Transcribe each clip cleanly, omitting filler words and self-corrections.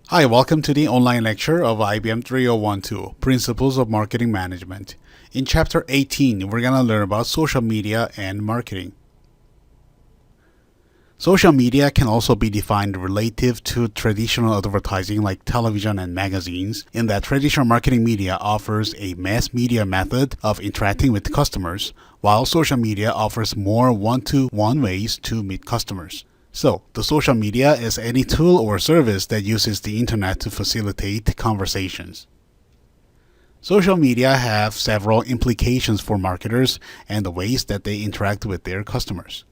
Hi, welcome to the online lecture of IBM3012, Principles of Marketing Management. In Chapter 18, we're going to learn about social media and marketing. Social media can also be defined relative to traditional advertising like television and magazines, in that traditional marketing media offers a mass media method of interacting with customers, while social media offers more one-to-one ways to meet customers. So, the social media is any tool or service that uses the internet to facilitate conversations. Social media have several implications for marketers and the ways that they interact with their customers.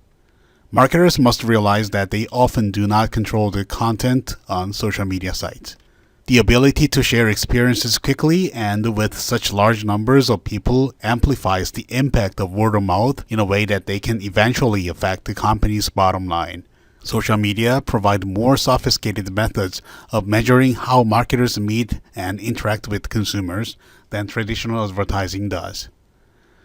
Marketers must realize that they often do not control the content on social media sites. The ability to share experiences quickly and with such large numbers of people amplifies the impact of word of mouth in a way that they can eventually affect the company's bottom line. Social media provide more sophisticated methods of measuring how marketers meet and interact with consumers than traditional advertising does.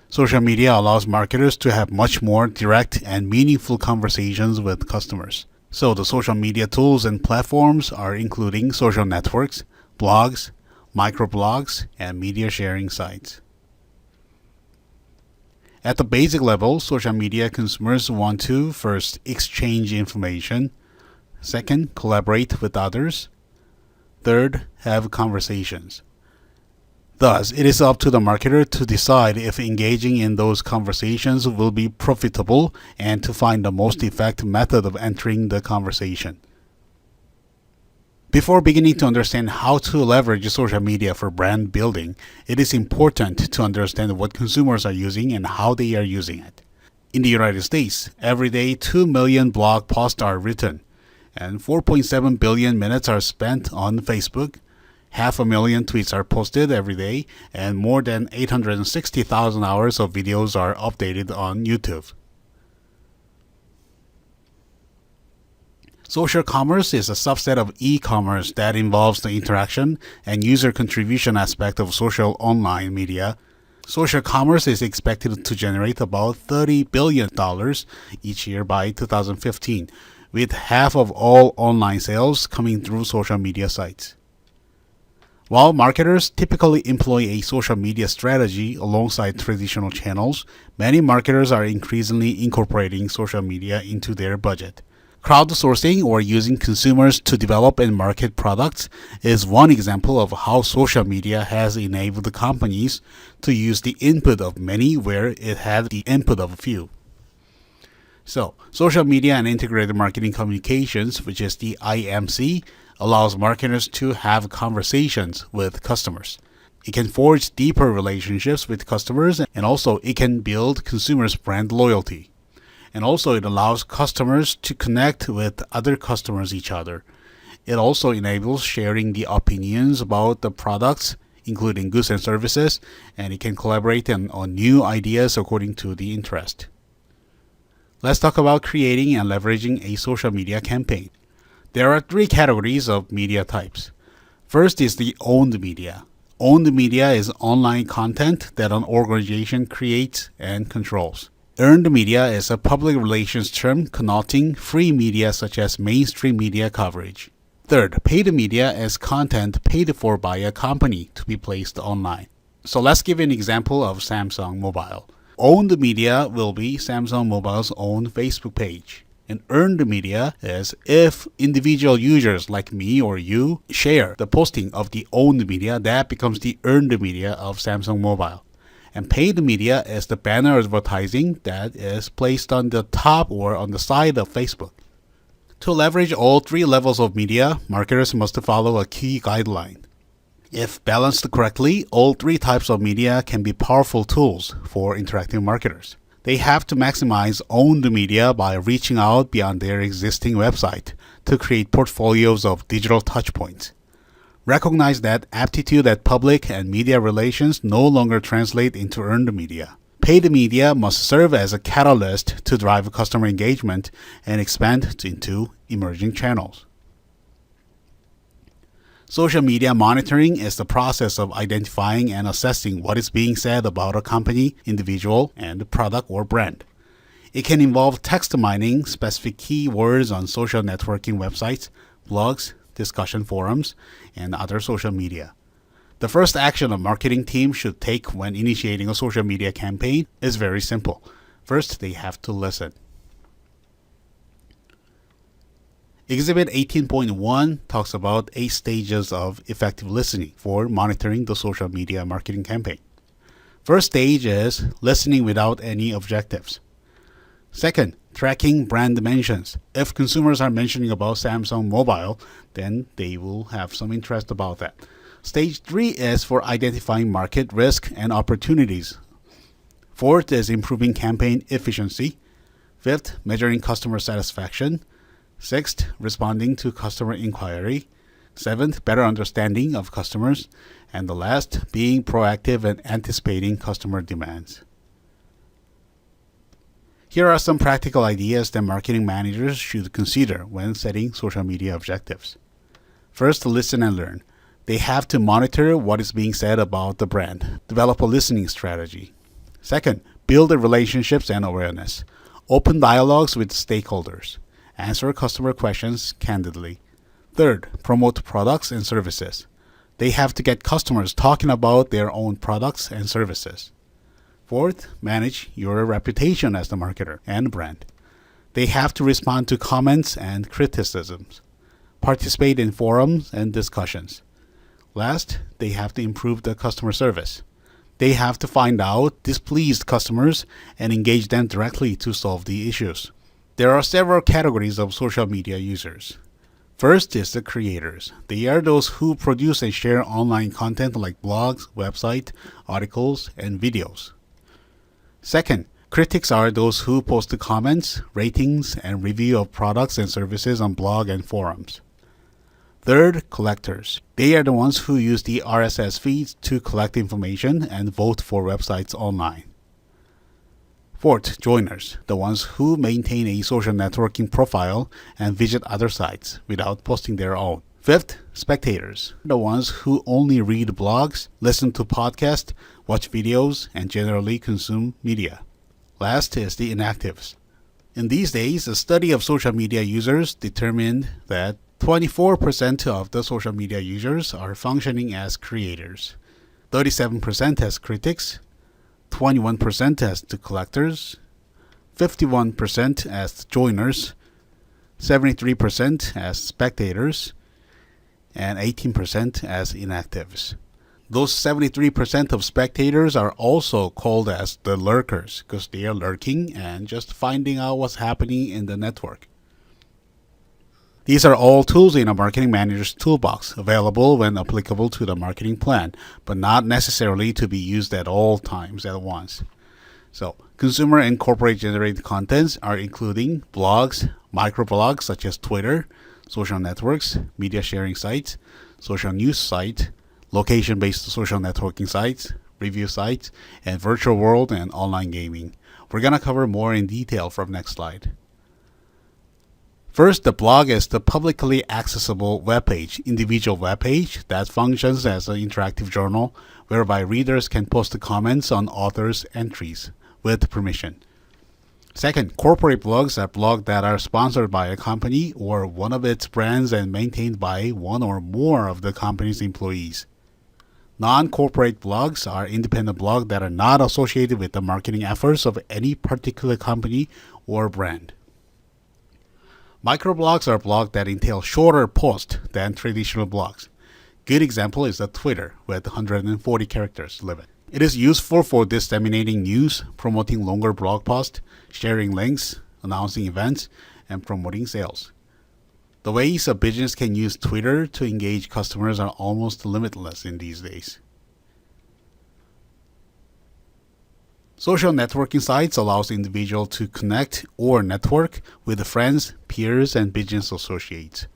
Social media allows marketers to have much more direct and meaningful conversations with customers. So the social media tools and platforms are including social networks, blogs, microblogs, and media sharing sites. At the basic level, social media consumers want to first exchange information, second, collaborate with others, third, have conversations. Thus, it is up to the marketer to decide if engaging in those conversations will be profitable and to find the most effective method of entering the conversation. Before beginning to understand how to leverage social media for brand building, it is important to understand what consumers are using and how they are using it. In the United States, every day 2 million blog posts are written, and 4.7 billion minutes are spent on Facebook, 500,000 tweets are posted every day, and more than 860,000 hours of videos are updated on YouTube. Social commerce is a subset of e-commerce that involves the interaction and user contribution aspect of social online media. Social commerce is expected to generate about $30 billion each year by 2015, with half of all online sales coming through social media sites. While marketers typically employ a social media strategy alongside traditional channels, many marketers are increasingly incorporating social media into their budget. Crowdsourcing, or using consumers to develop and market products, is one example of how social media has enabled companies to use the input of many where it had the input of a few. So, social media and integrated marketing communications, which is the IMC, allows marketers to have conversations with customers. It can forge deeper relationships with customers, and also it can build consumers' brand loyalty. And also it allows customers to connect with other customers each other. It also enables sharing the opinions about the products, including goods and services, and it can collaborate on new ideas according to the interest. Let's talk about creating and leveraging a social media campaign. There are three categories of media types. First is the owned media. Owned media is online content that an organization creates and controls. Earned media is a public relations term connoting free media such as mainstream media coverage. Third, paid media is content paid for by a company to be placed online. So let's give an example of Samsung Mobile. Owned media will be Samsung Mobile's own Facebook page. And earned media is if individual users like me or you share the posting of the owned media, that becomes the earned media of Samsung Mobile. And paid media is the banner advertising that is placed on the top or on the side of Facebook. To leverage all three levels of media, marketers must follow a key guideline. If balanced correctly, all three types of media can be powerful tools for interactive marketers. They have to maximize owned media by reaching out beyond their existing website to create portfolios of digital touchpoints. Recognize that aptitude at public and media relations no longer translate into earned media. Paid media must serve as a catalyst to drive customer engagement and expand into emerging channels. Social media monitoring is the process of identifying and assessing what is being said about a company, individual, and product or brand. It can involve text mining specific keywords on social networking websites, blogs, discussion forums, and other social media. The first action a marketing team should take when initiating a social media campaign is very simple. First, they have to listen. Exhibit 18.1 talks about 8 stages of effective listening for monitoring the social media marketing campaign. First stage is listening without any objectives. Second, tracking brand mentions. If consumers are mentioning about Samsung Mobile, then they will have some interest about that. Stage 3 is for identifying market risk and opportunities. Fourth is improving campaign efficiency. Fifth, measuring customer satisfaction. Sixth, responding to customer inquiry. Seventh, better understanding of customers. And the last, being proactive and anticipating customer demands. Here are some practical ideas that marketing managers should consider when setting social media objectives. First, listen and learn. They have to monitor what is being said about the brand, develop a listening strategy. Second, build relationships and awareness. Open dialogues with stakeholders. Answer customer questions candidly. Third, promote products and services. They have to get customers talking about their own products and services. Fourth, manage your reputation as the marketer and brand. They have to respond to comments and criticisms. Participate in forums and discussions. Last, they have to improve the customer service. They have to find out displeased customers and engage them directly to solve the issues. There are several categories of social media users. First is the creators. They are those who produce and share online content like blogs, websites, articles, and videos. Second, critics are those who post the comments, ratings, and review of products and services on blog and forums. Third, collectors. They are the ones who use the RSS feeds to collect information and vote for websites online. Fourth, joiners, the ones who maintain a social networking profile and visit other sites without posting their own. Fifth, spectators, the ones who only read blogs, listen to podcasts, watch videos, and generally consume media. Last is the inactives. In these days, a study of social media users determined that 24% of the social media users are functioning as creators, 37% as critics, 21% as the collectors, 51% as joiners, 73% as spectators, and 18% as inactives. Those 73% of spectators are also called as the lurkers because they are lurking and just finding out what's happening in the network. These are all tools in a marketing manager's toolbox, available when applicable to the marketing plan, but not necessarily to be used at all times at once. So, consumer and corporate generated contents are including blogs, microblogs such as Twitter, social networks, media sharing sites, social news sites, location-based social networking sites, review sites, and virtual world and online gaming. We're going to cover more in detail from next slide. First, the blog is the publicly accessible webpage, individual webpage that functions as an interactive journal whereby readers can post comments on authors' entries with permission. Second, corporate blogs are blogs that are sponsored by a company or one of its brands and maintained by one or more of the company's employees. Non-corporate blogs are independent blogs that are not associated with the marketing efforts of any particular company or brand. Microblogs are blogs that entail shorter posts than traditional blogs. Good example is the Twitter with 140 characters limit. It is useful for disseminating news, promoting longer blog posts, sharing links, announcing events, and promoting sales. The ways a business can use Twitter to engage customers are almost limitless in these days. Social networking sites allows individuals to connect or network with friends, peers, and business associates.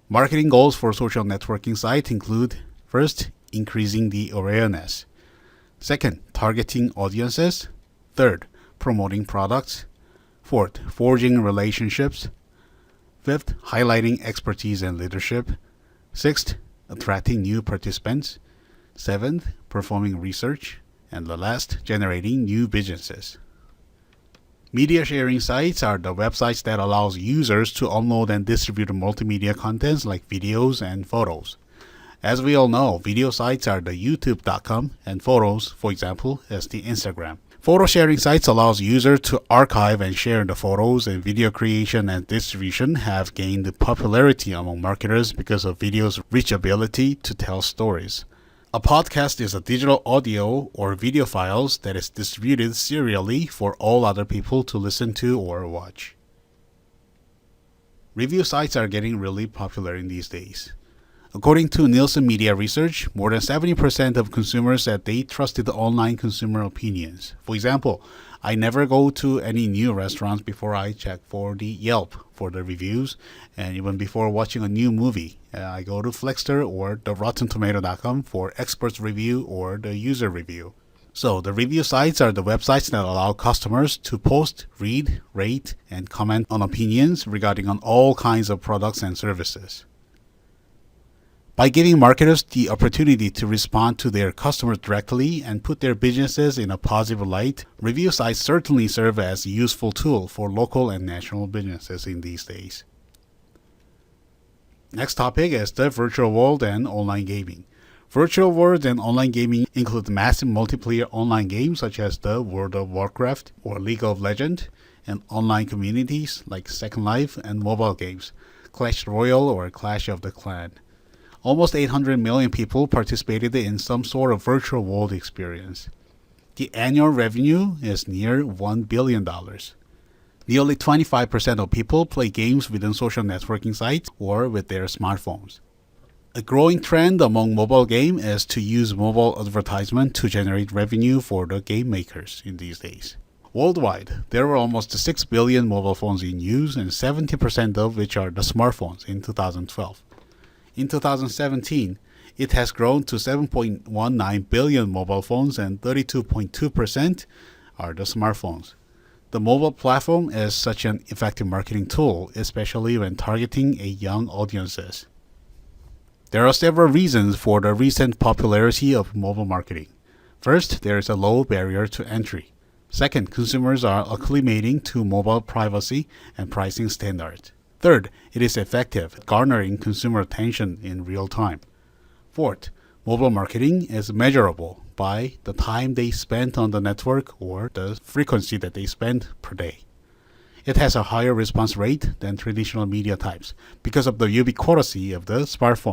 Marketing goals for social networking sites include, first, increasing the awareness. Second, targeting audiences. Third, promoting products. Fourth, forging relationships. Fifth, highlighting expertise and leadership. Sixth, attracting new participants. Seventh, performing research. And the last, generating new businesses. Media sharing sites are the websites that allows users to upload and distribute multimedia contents like videos and photos. As we all know, video sites are the youtube.com and photos, for example, is the Instagram. Photo sharing sites allows users to archive and share the photos, and video creation and distribution have gained popularity among marketers because of video's reachability to tell stories. A podcast is a digital audio or video files that is distributed serially for all other people to listen to or watch. Review sites are getting really popular in these days. According to Nielsen Media Research, more than 70% of consumers said they trusted online consumer opinions. For example, I never go to any new restaurants before I check for the Yelp for the reviews, and even before watching a new movie. I go to Flexster or the RottenTomato.com for experts review or the user review. So the review sites are the websites that allow customers to post, read, rate, and comment on opinions regarding on all kinds of products and services. By giving marketers the opportunity to respond to their customers directly and put their businesses in a positive light, review sites certainly serve as a useful tool for local and national businesses in these days. Next topic is the virtual world and online gaming. Virtual worlds and online gaming include massive multiplayer online games such as the World of Warcraft or League of Legends, and online communities like Second Life, and mobile games, Clash Royale or Clash of the Clan. Almost 800 million people participated in some sort of virtual world experience. The annual revenue is near $1 billion. Nearly 25% of people play games within social networking sites or with their smartphones. A growing trend among mobile games is to use mobile advertisement to generate revenue for the game makers in these days. Worldwide, there were almost 6 billion mobile phones in use, and 70% of which are the smartphones in 2012. In 2017, it has grown to 7.19 billion mobile phones, and 32.2% are the smartphones. The mobile platform is such an effective marketing tool, especially when targeting a young audiences. There are several reasons for the recent popularity of mobile marketing. First, there is a low barrier to entry. Second, consumers are acclimating to mobile privacy and pricing standards. Third, it is effective at garnering consumer attention in real time. Fourth, mobile marketing is measurable by the time they spend on the network or the frequency that they spend per day. It has a higher response rate than traditional media types because of the ubiquity of the smartphone.